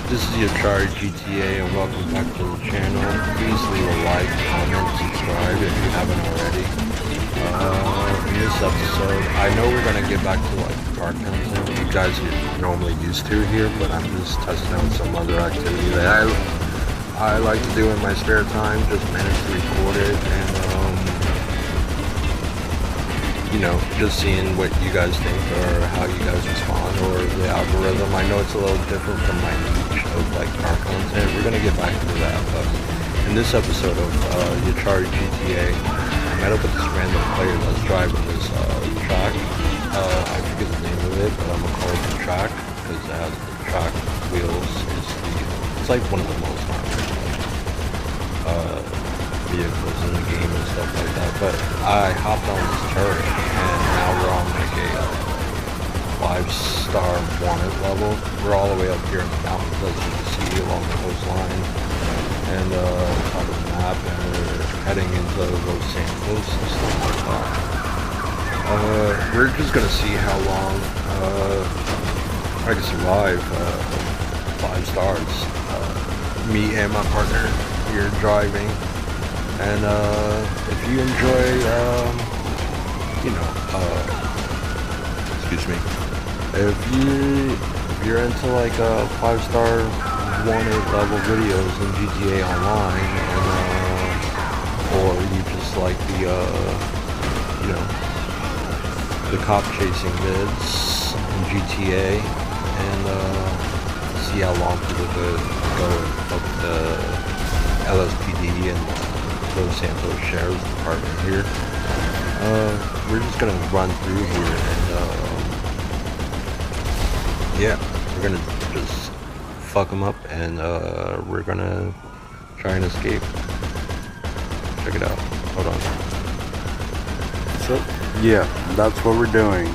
This is your Charlie GTA and welcome back to the channel. Please leave a like, comment, subscribe if you haven't already. In this episode, I know we're gonna get back to like car content you guys are normally used to here, but I'm just testing out some other activity that I like to do in my spare time. Just managed to record it and just seeing what you guys think or how you guys respond or the algorithm. I know it's a little different from my niche of like car content. We're gonna get back to that, but in this episode of your Charlie GTA, I met up with this random player that's driving this track. I forget the name of it, but I'm gonna call it the track because it has the track wheels. It's like one of the most vehicles in the game and stuff like that. But I hopped on this turret and now we're on like a 5-star wanted level. We're all the way up here in the mountains, as you can see, along the coastline and top of the map, and we're heading into Los Santos and stuff like that. We're just gonna see how long I can survive 5 stars. Me and my partner here driving. And if you enjoy, excuse me, if you're into like 5-star wanted level videos in GTA Online, and or you just like the cop chasing vids in GTA, and see how long people could go up the LSPD and Los Santos Sheriff's Department here. We're just gonna run through here and we're gonna just fuck them up and we're gonna try and escape. Check it out. Hold on. So yeah, that's what we're doing.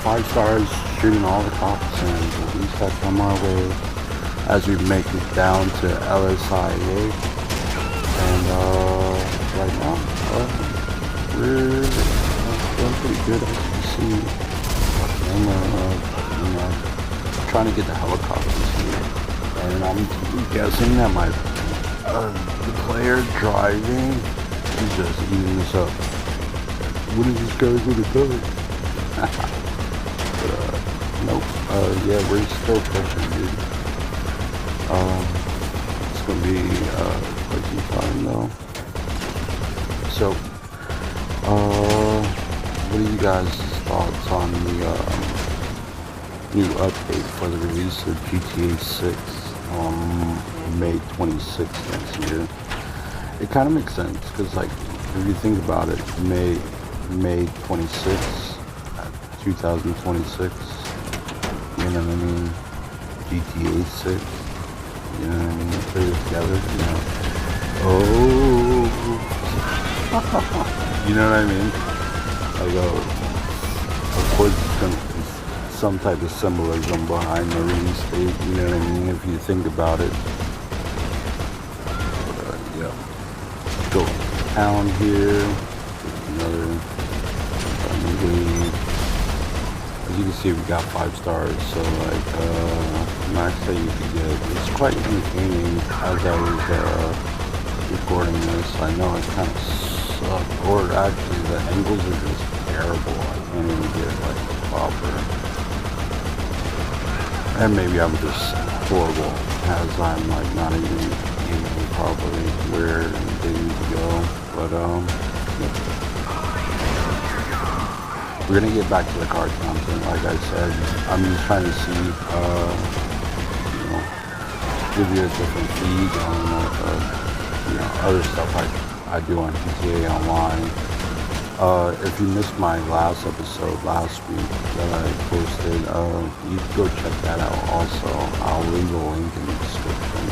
5 stars, shooting all the cops, and at least that's on our way as we make it down to LSIA. And right now, we're doing pretty good, as you can see. And trying to get the helicopters here. And I'm guessing that the player driving is just eating this up. What is this guy gonna do? But nope. Yeah, we're still pushing, dude. It's gonna be quite some time though. So, what are you guys' thoughts on the new update for the release of GTA 6 on May 26th next year? It kind of makes sense because, like, if you think about it, May 26th, 2026. You know what I mean? GTA 6. You know what I mean? Put it together, you know. Oh. You know what I mean? Like, of course it's gonna be some type of symbolism behind the release date, you know what I mean, if you think about it. But, yeah. Go town here. Another movie. As you can see, we got 5 stars, so like max that you could get. It's quite entertaining as I was recording this. I know it kind of sucked, or actually the angles are just terrible. I can't even get like a proper. And maybe I'm just horrible as I'm like not even aiming properly where they need to go. But we're gonna get back to the car content, like I said. I'm just trying to see, give you a different feed on, other stuff I do on GTA Online. If you missed my last episode last week that I posted, you can go check that out also. I'll leave a link in the description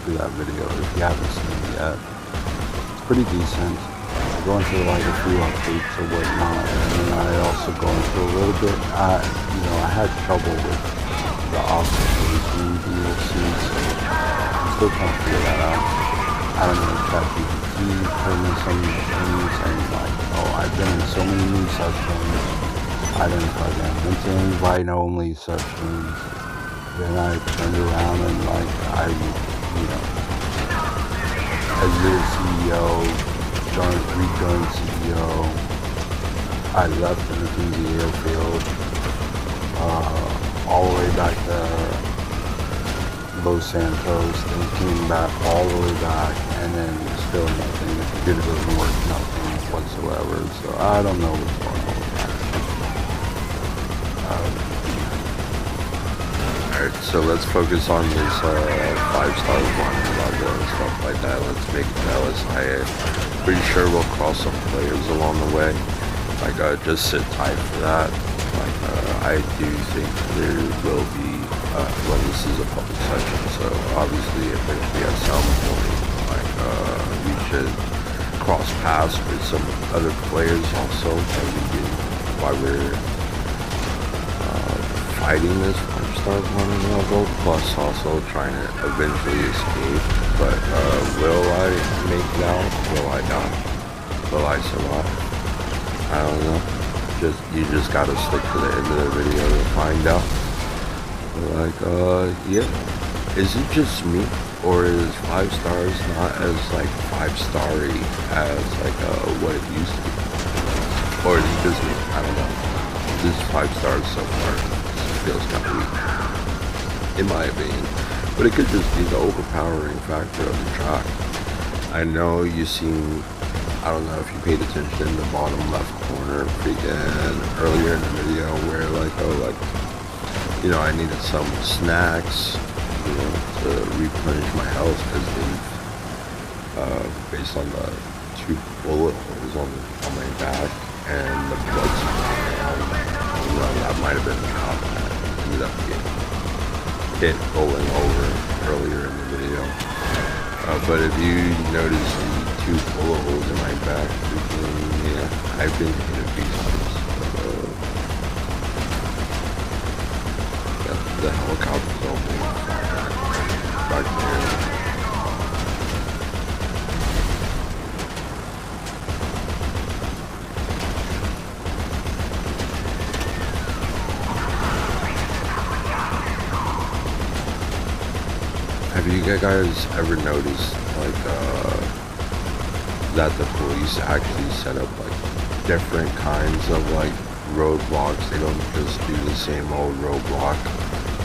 to that video if you haven't seen it yet. It's pretty decent. Going through like a few updates or whatnot, and then I also go into a little bit. I had trouble with the obstacles in DLC, so I'm still trying to figure that out. I don't know, ChatGPT told me some things, and like, I've been in so many new sessions. I didn't fucking went to invite only sessions. then I turned around and like I, you know, exited CEO, rejoined CEO. I left the McKinsey airfield, all the way back to Los Santos, then came back all the way back, and then still nothing. The computer doesn't work, nothing whatsoever. So I don't know what's going on with that. Alright, so let's focus on this 5-star one level and stuff like that. Let's make it LSIA. Pretty sure we'll cross some players along the way. Like, just sit tight for that. Like, I do think there will be, well, this is a public session, so obviously eventually at some point, like, we should cross paths with some other players also that we do while we're fighting this 5-star running level, plus also trying to eventually escape. But will I make it out? Will I die? Will I survive? I don't know. You just gotta stick to the end of the video to find out. Like, yeah. Is it just me, or is 5 stars not as like 5-starry as like what it used to be? Or is it just me? I don't know. This 5 stars so far feels kind of weak, in my opinion. But it could just be the overpowering factor of the track. I know you seen, I don't know if you paid attention in the bottom left corner freaking earlier in the video where like, oh, like, you know, I needed some snacks, you know, to replenish my health because based on the 2 bullet holes on my back and the blood supply, you know, that might have been the top that ended up getting hit rolling over earlier in the video. But if you notice the 2 bullet holes in my back, yeah, I've been hit a few times. Yeah, the helicopter's open back there. Have you guys ever noticed, like, that the police actually set up, like, different kinds of, like, roadblocks? They don't just do the same old roadblock,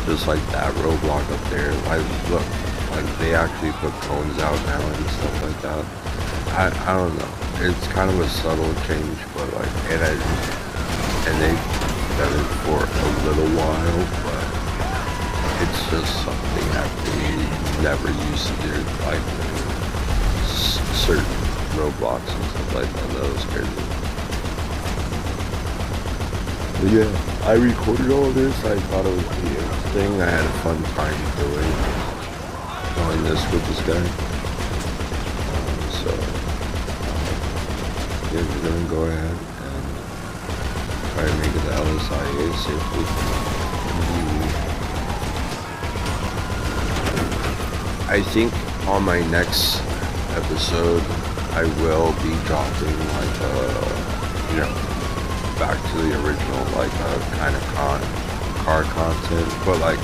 just like that roadblock up there. Like, look, like, they actually put cones out now and stuff like that. I don't know. It's kind of a subtle change, but, like, and they've done it for a little while, but it's just something that we never used to do, like certain roadblocks and stuff like that. That was crazy. But yeah, I recorded all this. I thought it was pretty interesting. I had a fun time doing this with this guy. So yeah, we're gonna go ahead and try to make it to LSIA safely. I think on my next episode, I will be dropping like you know, back to the original like kind of car content, but like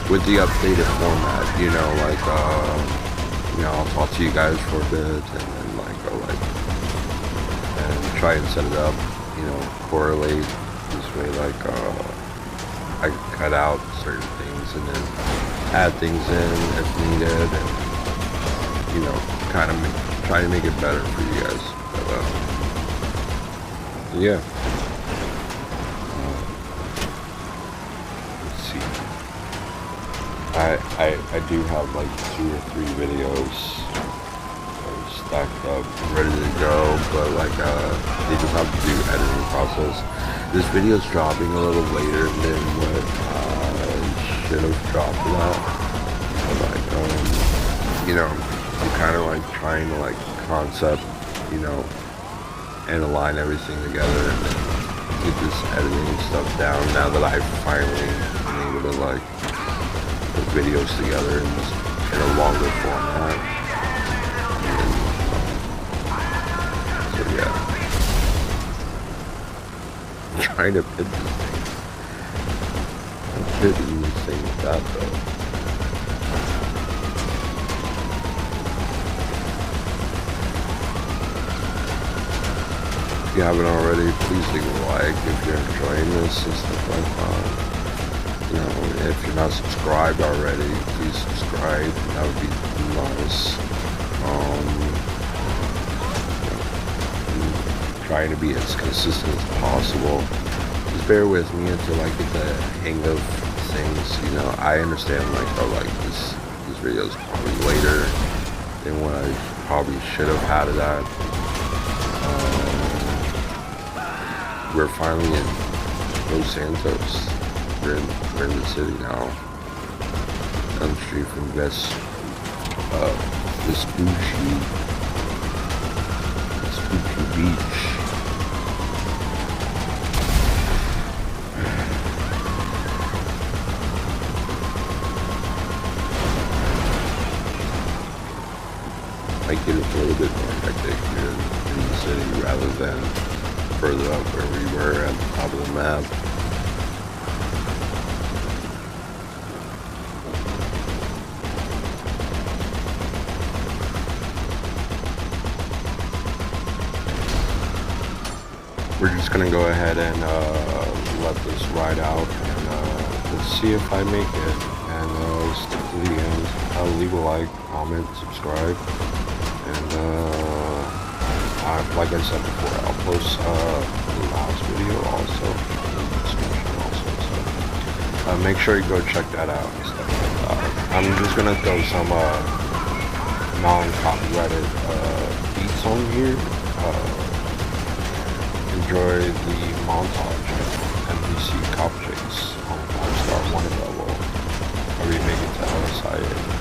with the updated format. You know, like you know, I'll talk to you guys for a bit and then like go like and try and set it up. You know, correlate this way. Like I can cut out certain things and then add things in if needed, and you know, kind of try to make it better for you guys. But, yeah. Let's see. I do have like 2 or 3 videos stacked up, ready to go, but like they just have to do editing process. This video's dropping a little later than what should have dropped it at. Like, you know, I'm kind of like trying to like concept, you know, and align everything together and then get this editing stuff down now that I've finally been able to like put videos together in a longer format. And, so yeah, I'm trying to fit this thing. couldn't say that though. If you haven't already, please leave a like if you're enjoying this and stuff like that. You know, if you're not subscribed already, please subscribe. That would be nice. I'm trying to be as consistent as possible. Just bear with me until I get the hang of things. You know, I understand like how like this video is probably later than what I probably should have had it at. We're finally in Los Santos. We're in the city now. Down the street from Vespucci Beach. Might get a little bit more hectic here in the city rather than further up where we were at the top of the map. We're just gonna go ahead and let this ride out and let's see if I make it and stick to the end. Leave a like, comment, subscribe, and like I said before, I'll post the last video also in the description also. So make sure you go check that out and stuff like that. I'm just gonna throw some non-copyrighted beats on here. Enjoy the montage of NPC cop chase on 5-star 1 level, where we make it to LSIA.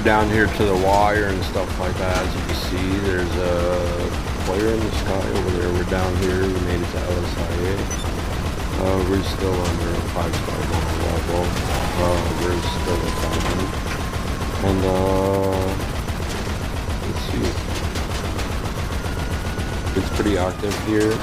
down here to the wire and stuff like that. As you can see, there's a player in the sky over there. We're down here. We made it to LSIA. We're still under a 5-star level. We're still a 500. And let's see. It's pretty active here.